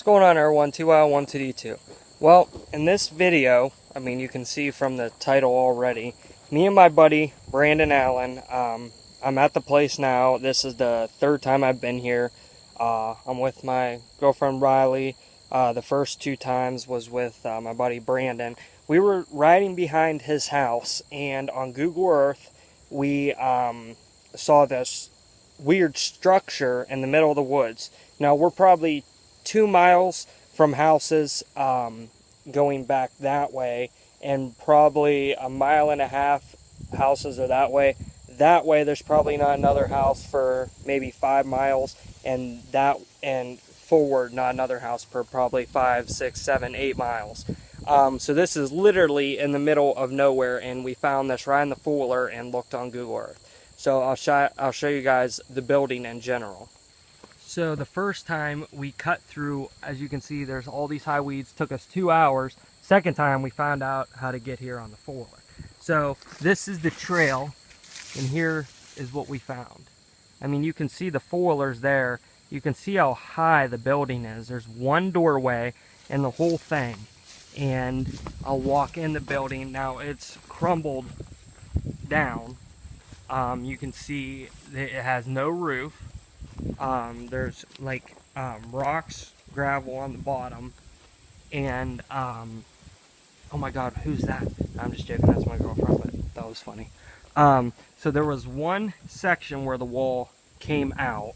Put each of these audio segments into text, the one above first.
What's going on, everyone? 2L12D2. Well, in this video, I mean, you can see from the title already, me and my buddy Brandon Allen, I'm at the place now. This is the third time I've been here. I'm with my girlfriend Riley. The first two times was with my buddy Brandon. We were riding behind his house, and on Google Earth, we saw this weird structure in the middle of the woods. Now, we're probably 2 miles from houses going back that way, and probably 1.5 miles houses are that way. That way there's probably not another house for maybe 5 miles, and forward not another house for probably 5, 6, 7, 8 miles. So this is literally in the middle of nowhere, and we found this right in the Fuller and looked on Google Earth. So I'll show you guys the building in general. So the first time we cut through, as you can see, there's all these high weeds. Took us 2 hours. Second time we found out how to get here on the Fuller. So this is the trail, and here is what we found. I mean, you can see the Fuller's there. You can see how high the building is. There's one doorway and the whole thing. And I'll walk in the building. Now it's crumbled down. You can see that it has no roof. There's like rocks, gravel on the bottom, and oh my god, who's that? I'm just joking, that's my girlfriend, but that was funny. So there was one section where the wall came out,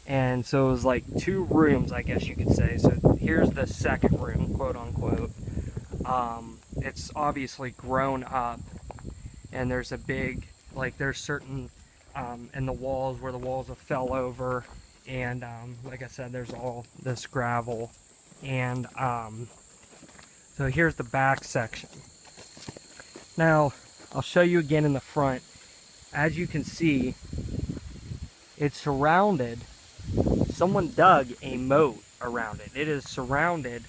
and so it was like 2 rooms, I guess you could say. So here's the second room, quote unquote. It's obviously grown up, and there's a big, like, there's certain in the walls where the walls have fell over, and like I said, there's all this gravel. And so here's the back section. Now I'll show you again in the front. As you can see, it's surrounded, someone dug a moat around it. It is surrounded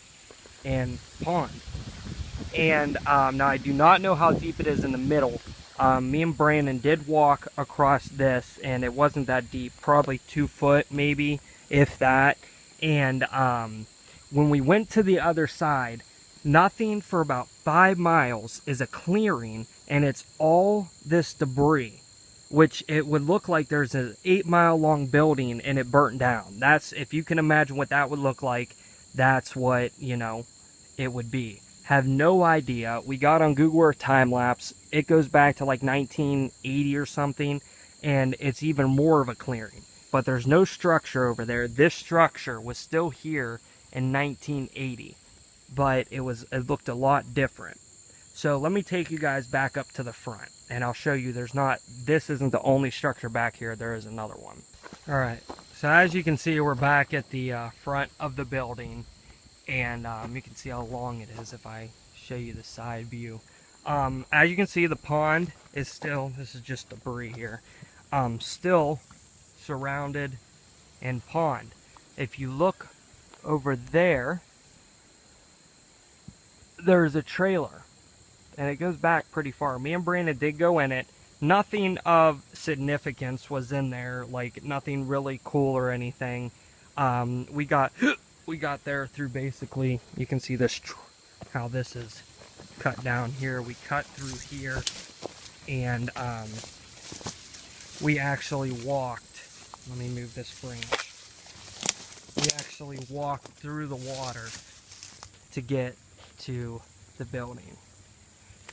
in pond. And now I do not know how deep it is in the middle. Me and Brandon did walk across this, and it wasn't that deep, probably 2 foot maybe, if that. And when we went to the other side, nothing for about 5 miles is a clearing, and it's all this debris, which it would look like there's an 8-mile long building and it burnt down. That's, if you can imagine what that would look like, that's what, you know, it would be. Have no idea. We got on Google Earth time lapse. It goes back to like 1980 or something, and it's even more of a clearing. But there's no structure over there. This structure was still here in 1980, but it looked a lot different. So let me take you guys back up to the front, and I'll show you this isn't the only structure back here. There is another one. All right, so as you can see, we're back at the front of the building. And you can see how long it is if I show you the side view. As you can see, the pond is still, this is just debris here, still surrounded in pond. If you look over there, there's a trailer, and it goes back pretty far. Me and Brandon did go in it. Nothing of significance was in there, like nothing really cool or anything. We got there through, basically, you can see this, how this is cut down here. We cut through here, and we actually walked, let me move this branch. We actually walked through the water to get to the building.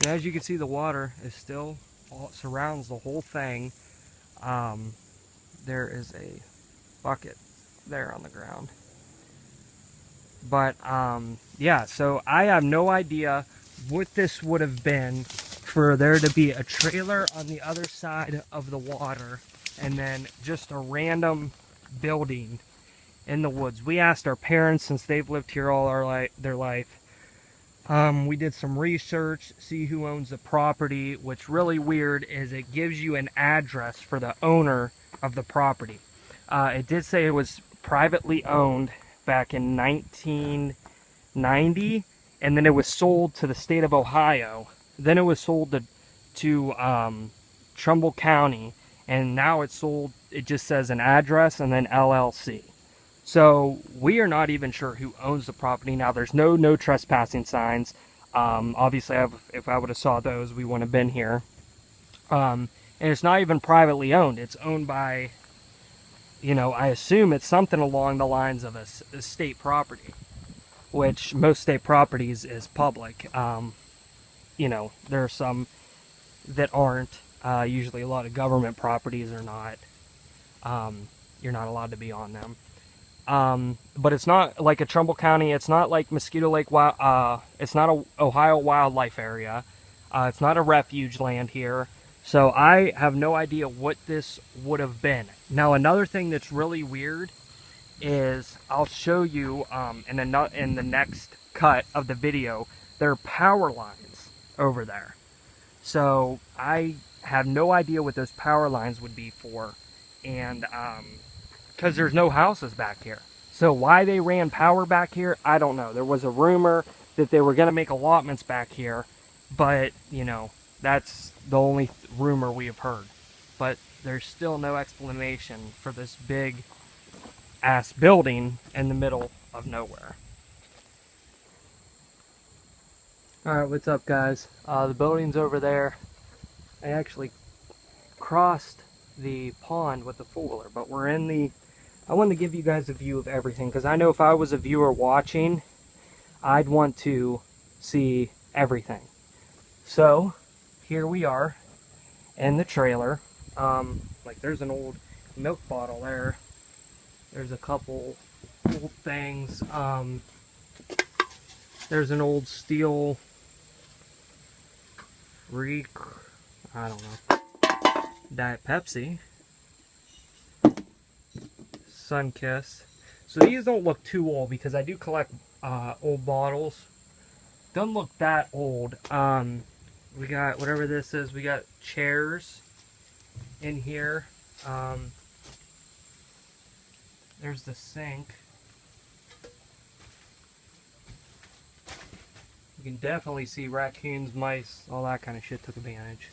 And as you can see, the water is still, surrounds the whole thing. There is a bucket there on the ground. But yeah, so I have no idea what this would have been for there to be a trailer on the other side of the water, and then just a random building in the woods. We asked our parents, since they've lived here all their life. We did some research, see who owns the property. What's really weird is it gives you an address for the owner of the property. It did say it was privately owned back in 1990, and then it was sold to the state of Ohio. Then it was sold to Trumbull County, and now it's sold, it just says an address and then LLC. So we are not even sure who owns the property now. There's no trespassing signs. Obviously, if I would have saw those, we wouldn't have been here. And it's not even privately owned. It's owned by, I assume it's something along the lines of a state property, which most state properties is public. There are some that aren't. Usually a lot of government properties are not. You're not allowed to be on them. But it's not like a Trumbull County. It's not like Mosquito Lake. It's not a Ohio wildlife area. It's not a refuge land here. So I have no idea what this would have been. Now, another thing that's really weird is I'll show you in the next cut of the video. There are power lines over there. So I have no idea what those power lines would be for, and because there's no houses back here. So why they ran power back here, I don't know. There was a rumor that they were going to make allotments back here, but, that's the only rumor we have heard. But there's still no explanation for this big-ass building in the middle of nowhere. Alright, what's up, guys? The building's over there. I actually crossed the pond with the four-wheeler, but we're in the... I wanted to give you guys a view of everything, because I know if I was a viewer watching, I'd want to see everything. So, here we are in the trailer. Like, there's an old milk bottle there. There's a couple old things. There's an old steel I don't know, Diet Pepsi. Sunkiss. So these don't look too old because I do collect old bottles. Don't look that old. We got whatever this is. We got chairs in here. There's the sink. You can definitely see raccoons, mice, all that kind of shit took advantage.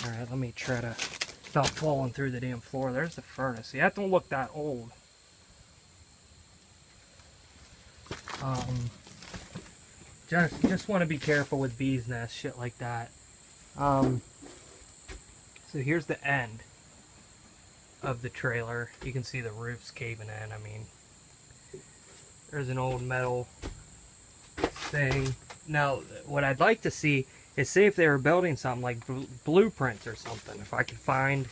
Alright, let me try to stop falling through the damn floor. There's the furnace. See, that don't look that old. Just want to be careful with bees nests, shit like that. So here's the end of the trailer. You can see the roof's caving in. I mean, there's an old metal thing. Now, what I'd like to see is see if they were building something like blueprints or something. If I could find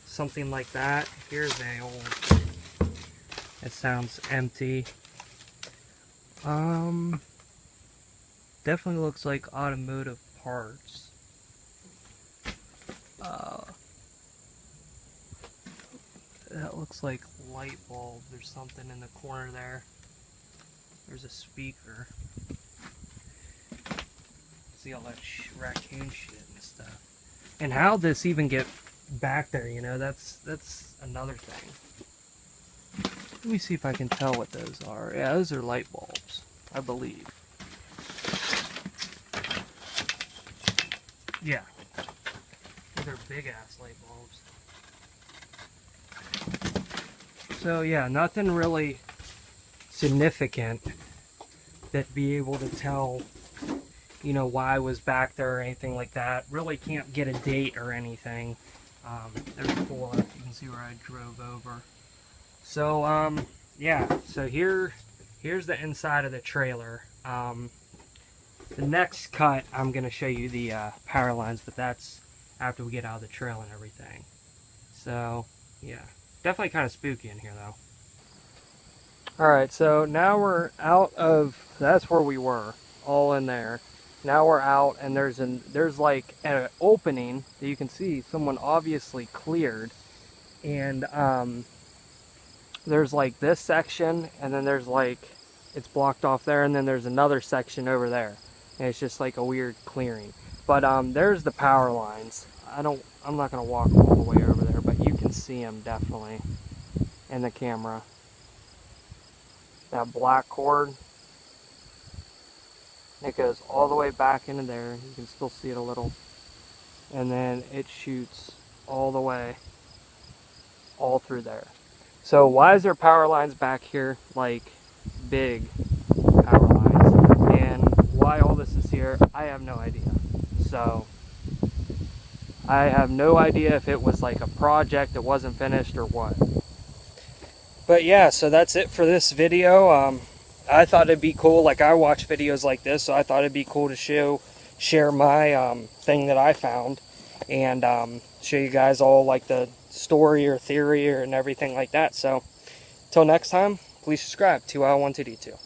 something like that. Here's a old... It sounds empty. Definitely looks like automotive parts. That looks like light bulbs. There's something in the corner there. There's a speaker. See all that raccoon shit and stuff. And how this even get back there, that's another thing. Let me see if I can tell what those are. Yeah, those are light bulbs, I believe. Yeah. These are big-ass light bulbs. So, yeah, nothing really significant that be able to tell, why I was back there or anything like that. Really can't get a date or anything. There's a floor. You can see where I drove over. So, yeah. So here's the inside of the trailer. The next cut, I'm going to show you the power lines, but that's after we get out of the trail and everything. So, yeah. Definitely kind of spooky in here, though. Alright, so now we're out of... That's where we were. All in there. Now we're out, and there's like an opening that you can see someone obviously cleared. And, there's like this section, and then there's like... It's blocked off there, and then there's another section over there. And it's just like a weird clearing. But there's the power lines. I'm not going to walk all the way over there, but you can see them definitely in the camera. That black cord, it goes all the way back into there. You can still see it a little. And then it shoots all the way, all through there. So why is there power lines back here, like big power lines? And why all this is here, I have no idea. So I have no idea if it was like a project that wasn't finished or what. But yeah, so that's it for this video. I thought it'd be cool, like I watch videos like this, so I thought it'd be cool to share my thing that I found, and show you guys all like the story or theory and everything like that. So till next time, please subscribe to 122D2.